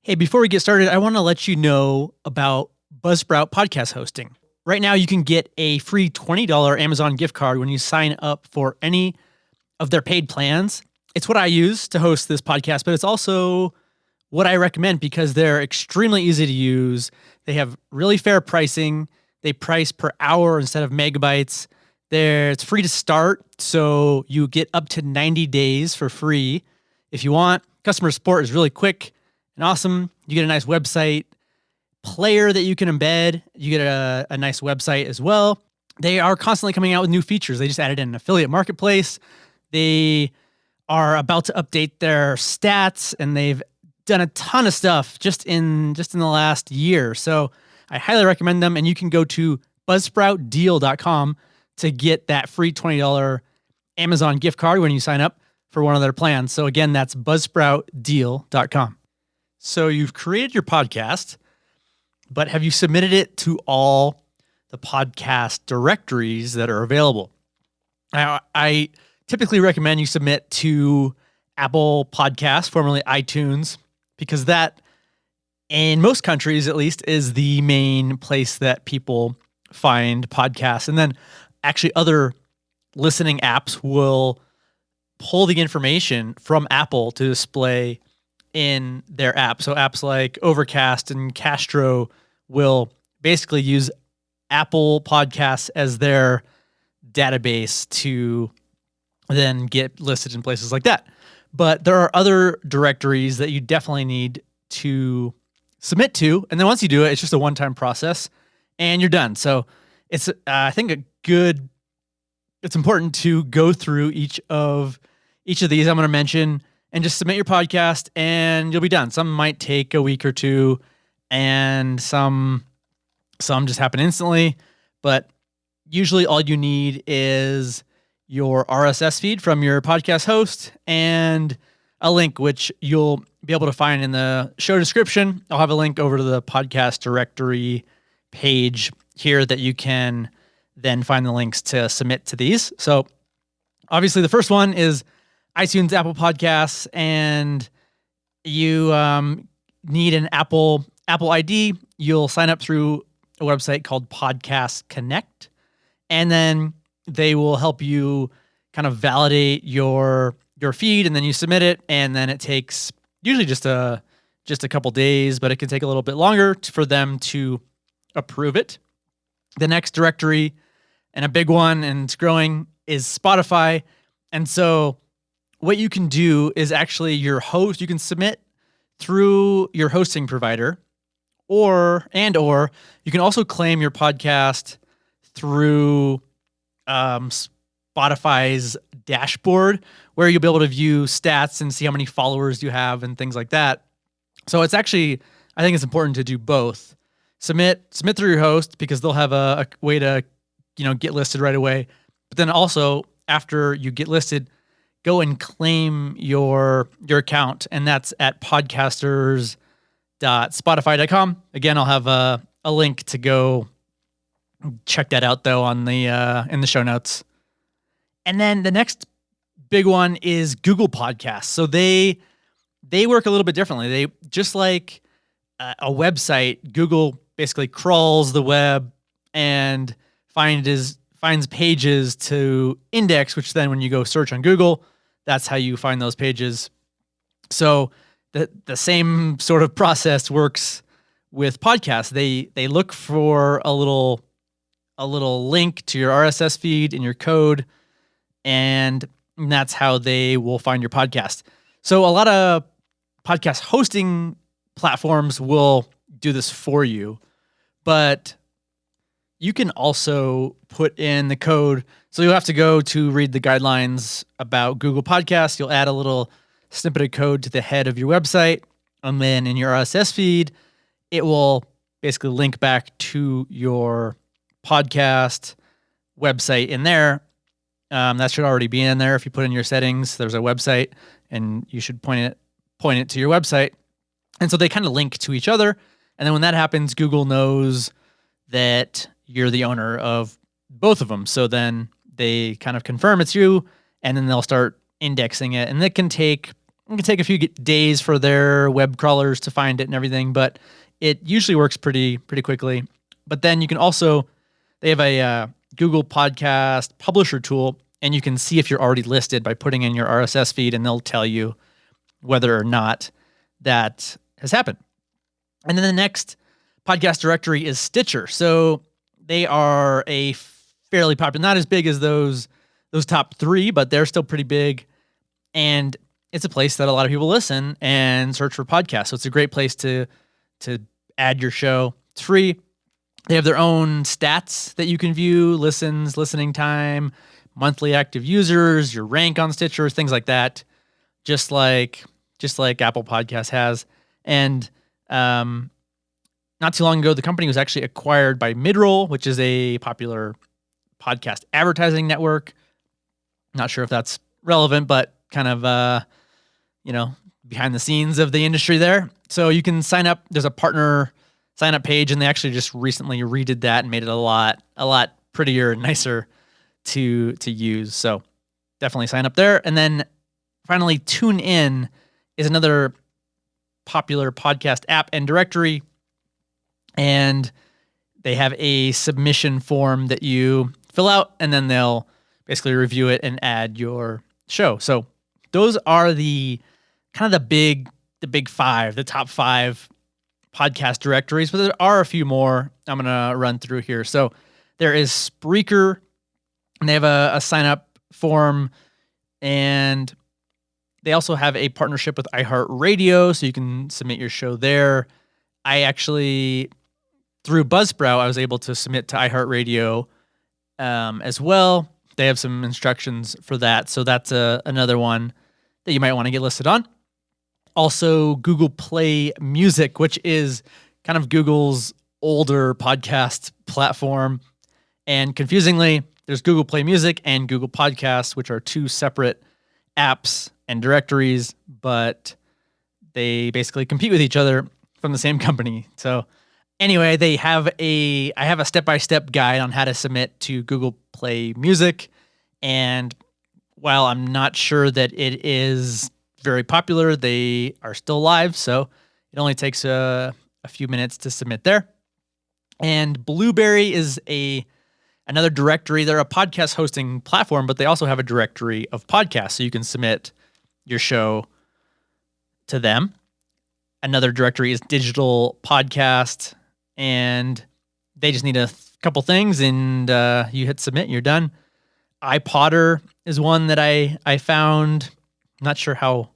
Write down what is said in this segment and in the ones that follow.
Hey, before we get started, I want to let you know about Buzzsprout podcast hosting. Right now, you can get a free $20 Amazon gift card when you sign up for any of their paid plans. It's what I use to host this podcast, but it's also what I recommend because they're extremely easy to use. They have really fair pricing. They price per hour instead of megabytes. It's free to start, so you get up to 90 days for free if you want. Customer support is really quick and awesome. You get a nice website player that you can embed. You get a nice website as well. They are constantly coming out with new features. They just added in an affiliate marketplace. They are about to update their stats, and they've done a ton of stuff just in the last year. So I highly recommend them, and you can go to buzzsproutdeal.com to get that free $20 Amazon gift card when you sign up for one of their plans. So again, that's buzzsproutdeal.com. So you've created your podcast, but have you submitted it to all the podcast directories that are available? I typically recommend you submit to Apple Podcasts, formerly iTunes, because that, in most countries at least, is the main place that people find podcasts. And then actually other listening apps will pull the information from Apple to display in their app. So apps like Overcast and Castro will basically use Apple Podcasts as their database to then get listed in places like that. But there are other directories that you definitely need to submit to. And then once you do it, it's just a one-time process and you're done. So it's, I think it's important to go through each of these I'm going to mention and just submit your podcast and you'll be done. Some might take a week or two and some just happen instantly, but usually all you need is your RSS feed from your podcast host and a link, which you'll be able to find in the show description. I'll have a link over to the podcast directory page here that you can then find the links to submit to these. So obviously the first one is iTunes, Apple Podcasts, and you need an Apple ID. You'll sign up through a website called Podcast Connect, and then they will help you kind of validate your feed, and then you submit it, and then it takes usually just a couple days, but it can take a little bit longer for them to approve it. The next directory, and a big one, and it's growing, is Spotify. And so what you can do is actually you can submit through your hosting provider, or you can also claim your podcast through Spotify's dashboard, where you'll be able to view stats and see how many followers you have and things like that. So it's actually, I think it's important to do both. Submit through your host because they'll have a way to, get listed right away. But then also after you get listed, go and claim your account, and that's at podcasters.spotify.com. Again, I'll have a link to go check that out though on the in the show notes. And then the next big one is Google Podcasts. So they work a little bit differently. They just like a website, Google basically crawls the web and finds pages to index, which then when you go search on Google, that's how you find those pages. So the same sort of process works with podcasts. They look for a little link to your RSS feed in your code, and that's how they will find your podcast. So a lot of podcast hosting platforms will do this for you, but you can also put in the code. So you'll have to go to read the guidelines about Google Podcasts. You'll add a little snippet of code to the head of your website, and then in your RSS feed, it will basically link back to your podcast website in there. That should already be in there. If you put in your settings, there's a website, and you should point it to your website. And so they kind of link to each other. And then when that happens, Google knows that you're the owner of both of them. So then they kind of confirm it's you, and then they'll start indexing it. And it can take It can take a few days for their web crawlers to find it and everything, but it usually works pretty quickly. But then you can also, they have a Google Podcast publisher tool, and you can see if you're already listed by putting in your RSS feed, and they'll tell you whether or not that has happened. And then the next podcast directory is Stitcher. So they are a fairly popular, not as big as those top three, but they're still pretty big. And it's a place that a lot of people listen and search for podcasts. So it's a great place to add your show. It's free. They have their own stats that you can view: listens, listening time, monthly active users, your rank on Stitcher, things like that. Just like Apple Podcasts has. And not too long ago, the company was actually acquired by Midroll, which is a popular podcast advertising network. Not sure if that's relevant, but kind of, behind the scenes of the industry there. So you can sign up. There's a partner sign up page, and they actually just recently redid that and made it a lot prettier and nicer to use. So definitely sign up there. And then finally, TuneIn is another popular podcast app and directory. And they have a submission form that you fill out, and then they'll basically review it and add your show. So those are the big five, the top five podcast directories, but there are a few more I'm going to run through here. So there is Spreaker, and they have a sign up form, and they also have a partnership with iHeartRadio, so you can submit your show there. I actually, through Buzzsprout, I was able to submit to iHeartRadio as well. They have some instructions for that, so that's another one that you might want to get listed on. Also, Google Play Music, which is kind of Google's older podcast platform. And confusingly, there's Google Play Music and Google Podcasts, which are two separate apps and directories, but they basically compete with each other from the same company. So anyway, I have a step-by-step guide on how to submit to Google Play Music. And while I'm not sure that it is very popular, they are still live. So it only takes a few minutes to submit there. And Blueberry is another directory. They're a podcast hosting platform, but they also have a directory of podcasts, so you can submit your show to them. Another directory is Digital Podcast, and they just need a couple things, and you hit submit, you're done. iPodder is one that I found. Not sure how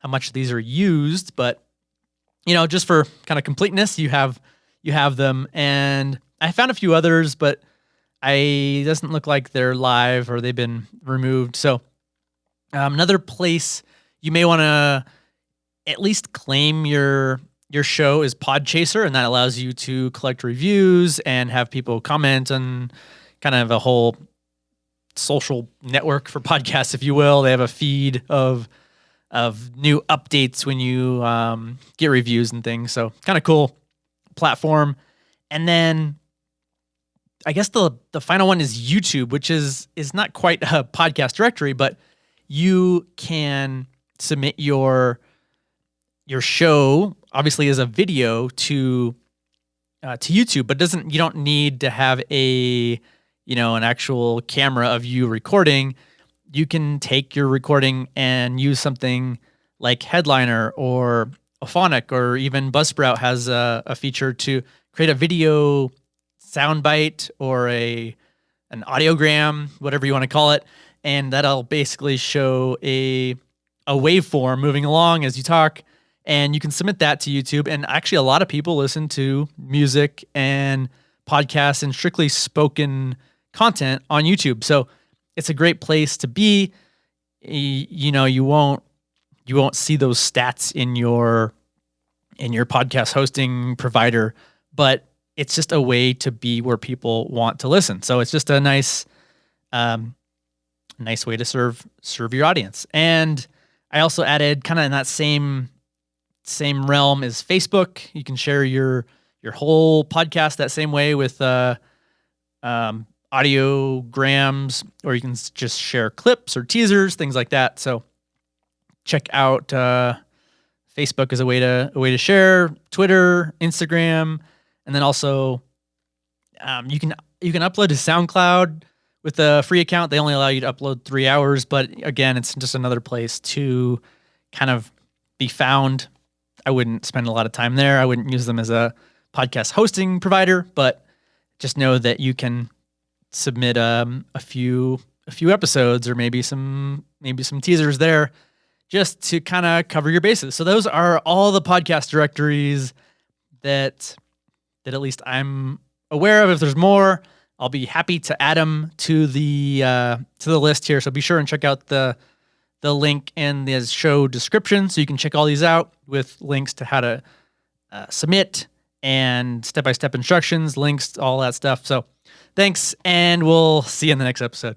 much these are used, but just for kind of completeness, you have them. And I found a few others, but it doesn't look like they're live or they've been removed. So another place you may want to at least claim your show is Podchaser, and that allows you to collect reviews and have people comment on kind of a whole social network for podcasts, if you will. They have a feed of new updates when you get reviews and things. So kind of cool platform. And then I guess the final one is YouTube, which is not quite a podcast directory, but you can submit your show obviously as a video to YouTube, but you don't need to have an actual camera of you recording. You can take your recording and use something like Headliner or Auphonic, or even Buzzsprout has a feature to create a video soundbite or an audiogram, whatever you want to call it, and that'll basically show a waveform moving along as you talk, and you can submit that to YouTube. And actually, a lot of people listen to music and podcasts and strictly spoken content on YouTube, so it's a great place to be. You won't see those stats in your podcast hosting provider, but it's just a way to be where people want to listen. So it's just a nice way to serve your audience. And I also added, kind of in that same realm, is Facebook. You can share your whole podcast that same way with audiograms, or you can just share clips or teasers, things like that. So check out Facebook as a way to share, Twitter, Instagram, and then also you can upload to SoundCloud with a free account. They only allow you to upload 3 hours, but again, it's just another place to kind of be found. I wouldn't spend a lot of time there. I wouldn't use them as a podcast hosting provider, but just know that you can submit a few episodes or maybe some teasers there just to kind of cover your bases. So those are all the podcast directories that at least I'm aware of. If there's more, I'll be happy to add them to the list here. So be sure and check out the link in the show description so you can check all these out with links to how to submit and step-by-step instructions, links, all that stuff. So thanks, and we'll see you in the next episode.